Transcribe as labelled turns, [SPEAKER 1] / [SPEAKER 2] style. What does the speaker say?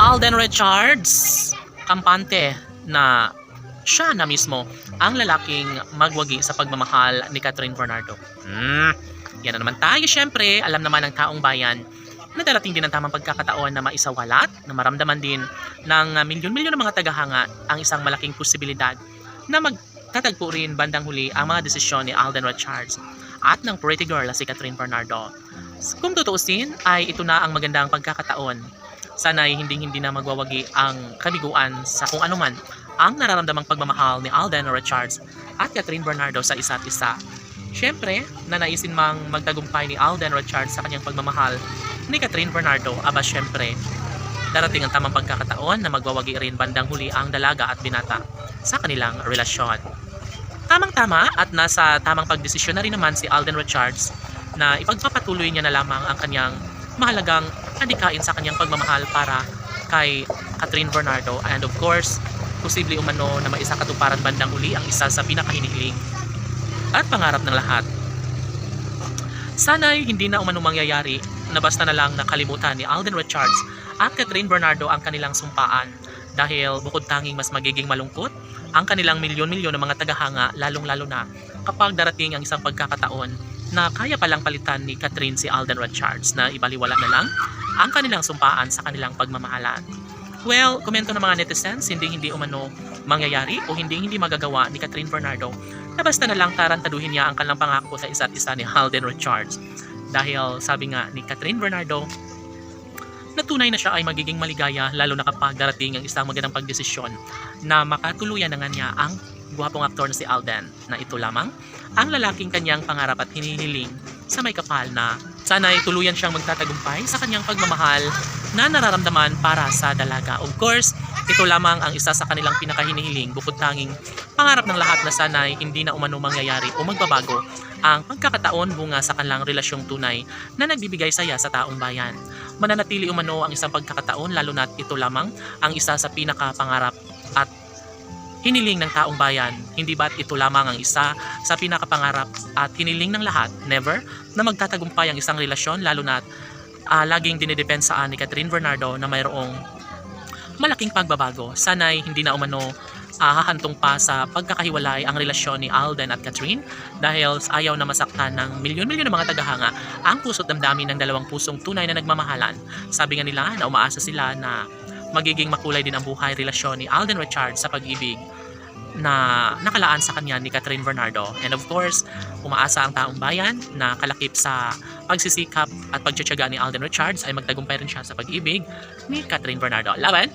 [SPEAKER 1] Alden Richards, kampante na siya na mismo ang lalaking magwagi sa pagmamahal ni Catherine Bernardo. Yan na naman tayo, syempre. Alam naman ng taong bayan na darating din ang tamang pagkakataon na maisawalat, na maramdaman din ng milyon-milyon ng mga tagahanga ang isang malaking posibilidad na magtatagpo rin bandang huli ang mga desisyon ni Alden Richards at ng pretty girl na si Catherine Bernardo. Kung tutuusin ay ito na ang magandang pagkakataon. Sana'y hindi na magwawagi ang kabiguan sa kung anuman ang nararamdamang pagmamahal ni Alden Richards at Catherine Bernardo sa isa't isa. Siyempre, nanaisin mang magtagumpay ni Alden Richards sa kanyang pagmamahal ni Catherine Bernardo, aba siyempre, darating ang tamang pagkakataon na magwawagi rin bandang huli ang dalaga at binata sa kanilang relasyon. Tamang-tama at nasa tamang pagdesisyon na rin naman si Alden Richards na ipagpapatuloy niya na lamang ang kanyang mahalagang adikain sa kanyang pagmamahal para kay Catherine Bernardo, and of course, posible umano na maisa katuparan bandang huli ang isa sa pinakahinihiling at pangarap ng lahat. Sana'y hindi na umano mangyayari na basta na lang nakalimutan ni Alden Richards at Catherine Bernardo ang kanilang sumpaan, dahil bukod tanging mas magiging malungkot ang kanilang milyon-milyon ng mga tagahanga, lalong-lalo na kapag darating ang isang pagkakataon na kaya palang palitan ni Catherine si Alden Richards, na ibaliwala na lang ang kanilang sumpaan sa kanilang pagmamahalan. Well, komento ng mga netizens, hindi umano mangyayari o hindi magagawa ni Catherine Bernardo na basta na lang tarantaduhin niya ang kanilang pangako sa isa't isa ni Alden Richards. Dahil sabi nga ni Catherine Bernardo na tunay na siya ay magiging maligaya, lalo na kapag darating ang isang magandang pagdesisyon na makatuluyan na nga niya ang guwapong aktor na si Alden, na ito lamang ang lalaking kanyang pangarap at hinihiling sa may kapal, na sana'y tuluyan siyang magtatagumpay sa kanyang pagmamahal na nararamdaman para sa dalaga. Of course, ito lamang ang isa sa kanilang pinakahinihiling, bukod tanging pangarap ng lahat na sana'y hindi na umano mangyayari o magbabago ang pagkakataon bunga sa kanilang relasyong tunay na nagbibigay saya sa taong bayan. Mananatili umano ang isang pagkakataon, lalo na't ito lamang ang isa sa pinakapangarap at hiniling ng taong bayan. Hindi ba't ito lamang ang isa sa pinakapangarap at hiniling ng lahat, never, na magtatagumpay ang isang relasyon, lalo na't laging dinidepensaan ni Catherine Bernardo na mayroong malaking pagbabago. Sana'y hindi na umano hahantong pa sa pagkakahiwalay ang relasyon ni Alden at Catherine, dahil ayaw na masaktan ng milyon-milyon ng mga tagahanga ang puso't damdamin ng dalawang pusong tunay na nagmamahalan. Sabi nga nila na umaasa sila na magiging makulay din ang buhay relasyon ni Alden Richards sa pag-ibig na nakalaan sa kanya ni Catherine Bernardo. And of course, umaasa ang taong bayan na kalakip sa pagsisikap at pagtsatsaga ni Alden Richards ay magtagumpay rin siya sa pag-ibig ni Catherine Bernardo. Laban!